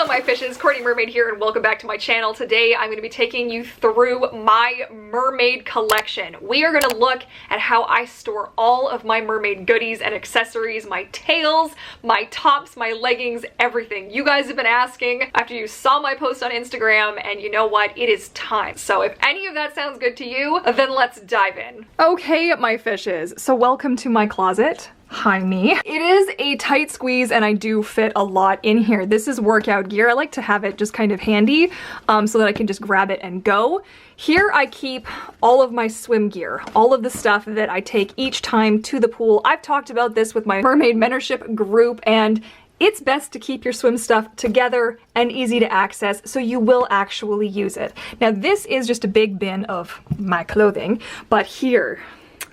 Hello my fishes, Courtney Mermaid here and welcome back to my channel. Today I'm going to be taking you through my mermaid collection. We are going to look at how I store all of my mermaid goodies and accessories, my tails, my tops, my leggings, everything. You guys have been asking after you saw my post on Instagram, and you know what? It is time. So if any of that sounds good to you, then let's dive in. Okay my fishes, so welcome to my closet. Hi me. It is a tight squeeze and I do fit a lot in here. This is workout gear. I like to have it just kind of handy so that I can just grab it and go. Here I keep all of my swim gear, all of the stuff that I take each time to the pool. I've talked about this with my mermaid mentorship group, and it's best to keep your swim stuff together and easy to access so you will actually use it. Now this is just a big bin of my clothing, but here,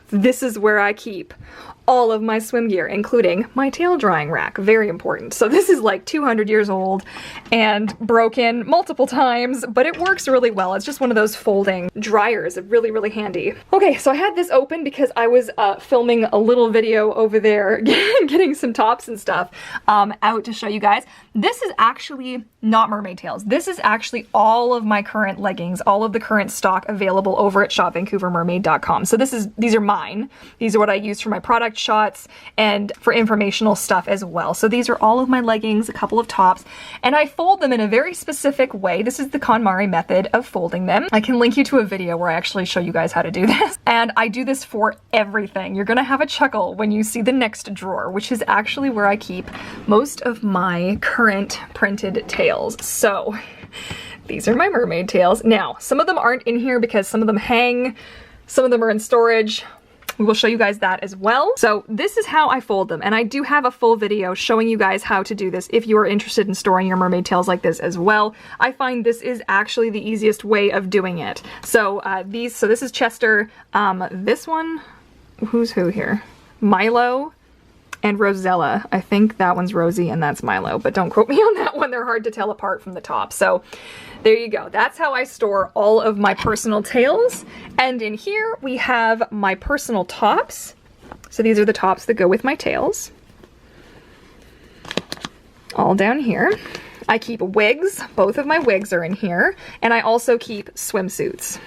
this is where I keep all of my swim gear, including my tail drying rack. Very important. So this is like 200 years old and broken multiple times, but it works really well. It's just one of those folding dryers. Really, really handy. Okay, so I had this open because I was filming a little video over there, getting some tops and stuff out to show you guys. This is actually not mermaid tails. This is actually all of my current leggings, all of the current stock available over at shopvancouvermermaid.com. So these are mine. These are what I use for my product shots and for informational stuff as well. So these are all of my leggings, a couple of tops, and I fold them in a very specific way. This is the KonMari method of folding them. I can link you to a video where I actually show you guys how to do this. And I do this for everything. You're gonna have a chuckle when you see the next drawer, which is actually where I keep most of my current printed tails. So these are my mermaid tails. Now, some of them aren't in here because some of them hang, some of them are in storage. We will show you guys that as well. So this is how I fold them, and I do have a full video showing you guys how to do this if you are interested in storing your mermaid tails like this as well. I find this is actually the easiest way of doing it. So this is Chester. This one, who's who here? Milo and Rosella. I think that one's Rosie and that's Milo, but don't quote me on that one. They're hard to tell apart from the top. So there you go. That's how I store all of my personal tails. And in here we have my personal tops. So these are the tops that go with my tails. All down here. I keep wigs. Both of my wigs are in here. And I also keep swimsuits.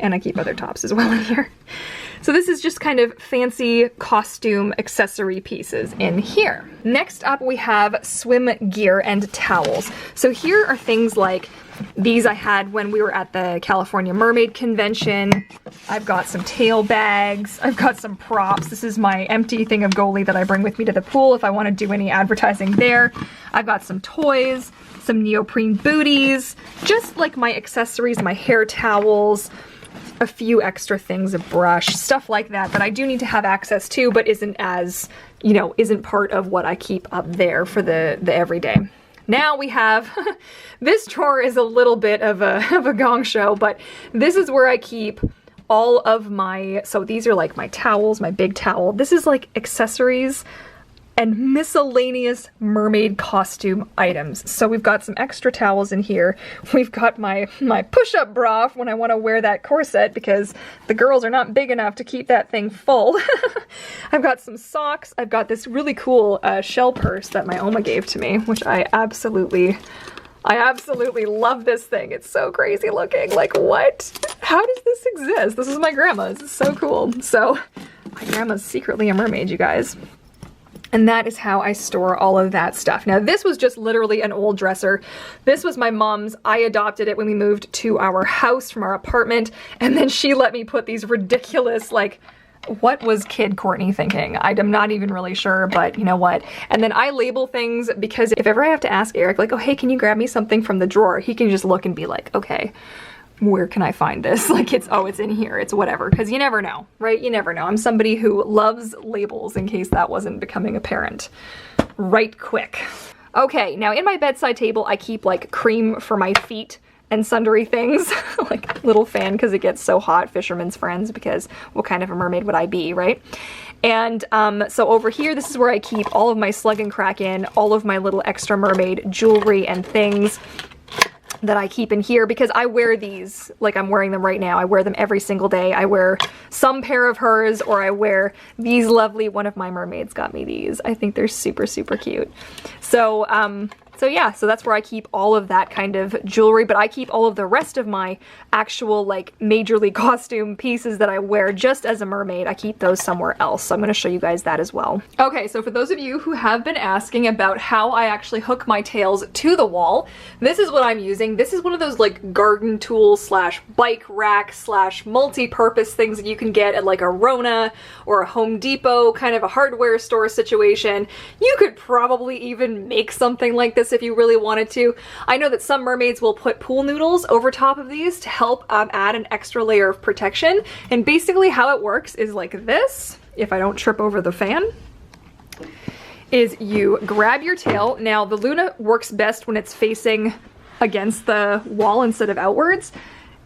And I keep other tops as well in here. So this is just kind of fancy costume accessory pieces in here. Next up we have swim gear and towels. So here are things like these I had when we were at the California Mermaid Convention. I've got some tail bags. I've got some props. This is my empty thing of goalie that I bring with me to the pool if I want to do any advertising there. I've got some toys, some neoprene booties, just like my accessories, my hair towels, a few extra things, a brush, stuff like that that I do need to have access to, but isn't as, you know, isn't part of what I keep up there for the everyday. Now we have, this drawer is a little bit of a gong show, but this is where I keep all of my, so these are like my towels, my big towel. This is like accessories and miscellaneous mermaid costume items. So we've got some extra towels in here. We've got my push-up bra when I want to wear that corset because the girls are not big enough to keep that thing full. I've got some socks. I've got this really cool shell purse that my Oma gave to me, which I absolutely love this thing. It's so crazy looking. Like, what? How does this exist? This is my grandma's. It's so cool. So my grandma's secretly a mermaid, you guys. And that is how I store all of that stuff. Now this was just literally an old dresser. This was my mom's. I adopted it when we moved to our house from our apartment, and then she let me put these ridiculous, like, what was kid Courtney thinking? I'm not even really sure, but you know what? And then I label things because if ever I have to ask Eric, like, oh hey, can you grab me something from the drawer? He can just look and be like, okay, where can I find this? Like it's in here, it's whatever, because you never know, right? You never know. I'm somebody who loves labels, in case that wasn't becoming apparent right quick. Okay, now in my bedside table, I keep like cream for my feet and sundry things, like little fan because it gets so hot, fisherman's friends, because what kind of a mermaid would I be, right? And so over here, this is where I keep all of my Slug and Kraken, all of my little extra mermaid jewelry and things that I keep in here because I wear these, like I'm wearing them right now. I wear them every single day. I wear some pair of hers, or I wear these lovely, one of my mermaids got me these. I think they're super, super cute. So So yeah, so that's where I keep all of that kind of jewelry, but I keep all of the rest of my actual like majorly costume pieces that I wear just as a mermaid. I keep those somewhere else. So I'm going to show you guys that as well. Okay, so for those of you who have been asking about how I actually hook my tails to the wall, this is what I'm using. This is one of those like garden tool slash bike rack slash multi-purpose things that you can get at like a Rona or a Home Depot, kind of a hardware store situation. You could probably even make something like this if you really wanted to. I know that some mermaids will put pool noodles over top of these to help add an extra layer of protection. And basically how it works is like this, if I don't trip over the fan, is you grab your tail. Now the Luna works best when it's facing against the wall instead of outwards.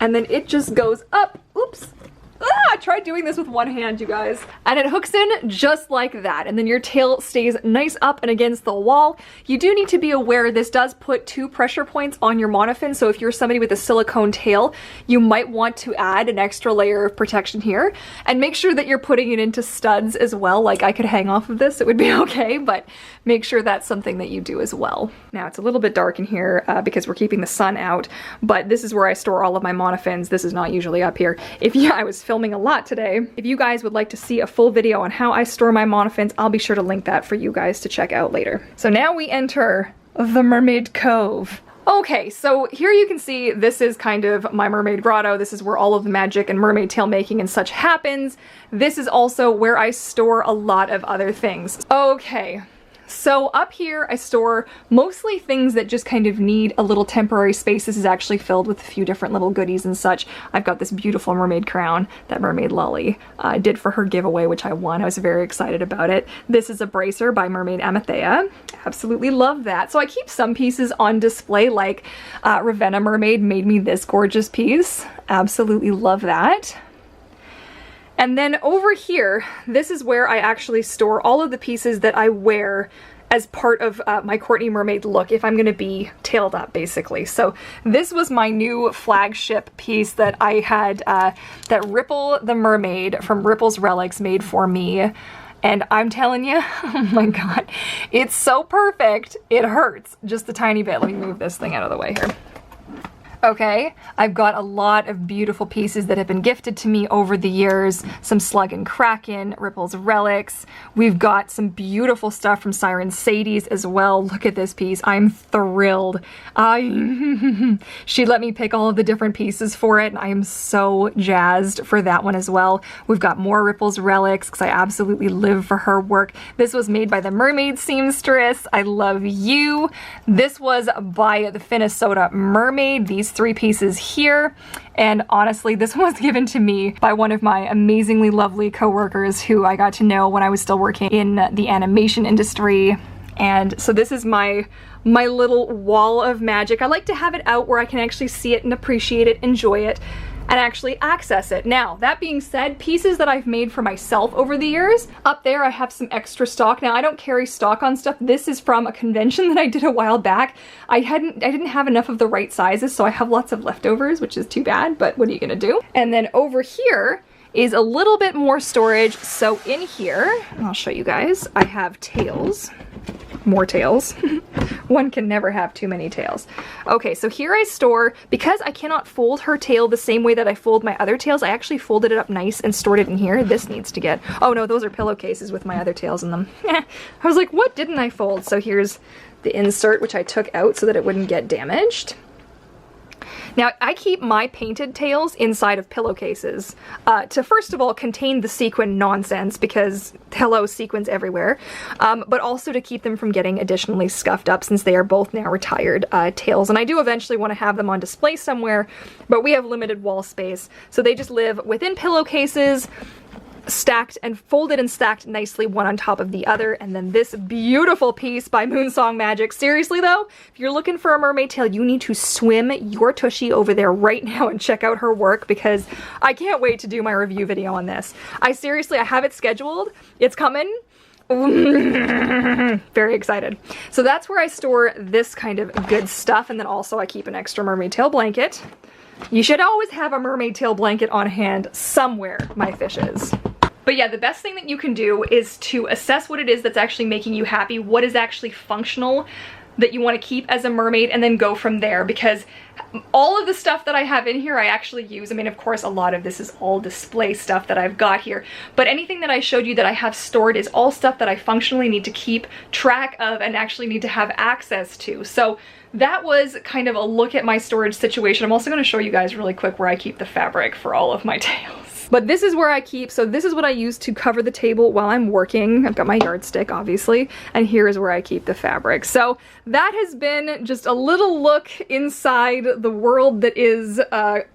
And then it just goes up. Oops. I tried doing this with one hand, you guys. And it hooks in just like that. And then your tail stays nice up and against the wall. You do need to be aware this does put 2 pressure points on your monofin. So if you're somebody with a silicone tail, you might want to add an extra layer of protection here. And make sure that you're putting it into studs as well. Like I could hang off of this, it would be okay, but make sure that's something that you do as well. Now it's a little bit dark in here because we're keeping the sun out, but this is where I store all of my monofins. This is not usually up here. I was filming a lot today. If you guys would like to see a full video on how I store my monofins, I'll be sure to link that for you guys to check out later. So now we enter the Mermaid Cove. Okay, so here you can see this is kind of my mermaid grotto. This is where all of the magic and mermaid tail making and such happens. This is also where I store a lot of other things. Okay. So up here I store mostly things that just kind of need a little temporary space. This is actually filled with a few different little goodies and such. I've got this beautiful mermaid crown that Mermaid Lolly did for her giveaway, which I won. I was very excited about it. This is a bracer by Mermaid Amathea. Absolutely love that. So I keep some pieces on display, like Ravenna Mermaid made me this gorgeous piece. Absolutely love that. And then over here, this is where I actually store all of the pieces that I wear as part of my Courtney mermaid look if I'm gonna be tailed up, basically. So this was my new flagship piece that I had, that Ripple the Mermaid from Ripple's Relics made for me. And I'm telling you, oh my God, it's so perfect. It hurts just a tiny bit. Let me move this thing out of the way here. Okay, I've got a lot of beautiful pieces that have been gifted to me over the years. Some Slug and Kraken, Ripple's Relics. We've got some beautiful stuff from Siren Sadie's as well. Look at this piece. I'm thrilled. She let me pick all of the different pieces for it, and I am so jazzed for that one as well. We've got more Ripple's Relics because I absolutely live for her work. This was made by the Mermaid Seamstress. I love you. This was by the Minnesota Mermaid. These 3 pieces here, and honestly this one was given to me by one of my amazingly lovely co-workers who I got to know when I was still working in the animation industry. And so this is my little wall of magic. I like to have it out where I can actually see it and appreciate it, enjoy it, and actually access it. Now, that being said, pieces that I've made for myself over the years, up there I have some extra stock. Now, I don't carry stock on stuff. This is from a convention that I did a while back. I didn't have enough of the right sizes, so I have lots of leftovers, which is too bad, but what are you gonna do? And then over here is a little bit more storage. So in here, I'll show you guys, I have tails. More tails. One can never have too many tails. Okay, so here I store, because I cannot fold her tail the same way that I fold my other tails, I actually folded it up nice and stored it in here. This needs to get, oh no, those are pillowcases with my other tails in them. I was like, what didn't I fold? So here's the insert, which I took out so that it wouldn't get damaged. Now, I keep my painted tails inside of pillowcases to first of all contain the sequin nonsense, because hello, sequins everywhere, but also to keep them from getting additionally scuffed up since they are both now retired tails. And I do eventually want to have them on display somewhere, but we have limited wall space, so they just live within pillowcases, stacked and folded and stacked nicely one on top of the other. And then this beautiful piece by Moonsong Magic. Seriously though, if you're looking for a mermaid tail, you need to swim your tushy over there right now and check out her work, because I can't wait to do my review video on this. I have it scheduled. It's coming. Very excited. So that's where I store this kind of good stuff. And then also I keep an extra mermaid tail blanket. You should always have a mermaid tail blanket on hand somewhere, my fishes. But yeah, the best thing that you can do is to assess what it is that's actually making you happy, what is actually functional. that you want to keep as a mermaid and then go from there, because all of the stuff that I have in here I actually use. I mean, of course, a lot of this is all display stuff that I've got here, but anything that I showed you that I have stored is all stuff that I functionally need to keep track of and actually need to have access to. So that was kind of a look at my storage situation. I'm also going to show you guys really quick where I keep the fabric for all of my tails. But this is where I keep, so this is what I use to cover the table while I'm working. I've got my yardstick, obviously, and here is where I keep the fabric. So that has been just a little look inside the world that is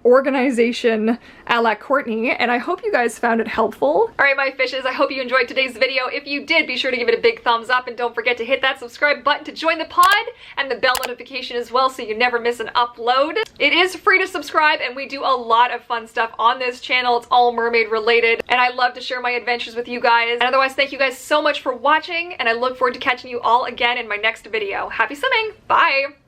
organization a la Courtney, and I hope you guys found it helpful. All right, my fishes, I hope you enjoyed today's video. If you did, be sure to give it a big thumbs up, and don't forget to hit that subscribe button to join the pod and the bell notification as well so you never miss an upload. It is free to subscribe, and we do a lot of fun stuff on this channel. It's all mermaid related, and I love to share my adventures with you guys. And otherwise, thank you guys so much for watching, and I look forward to catching you all again in my next video. Happy swimming! Bye!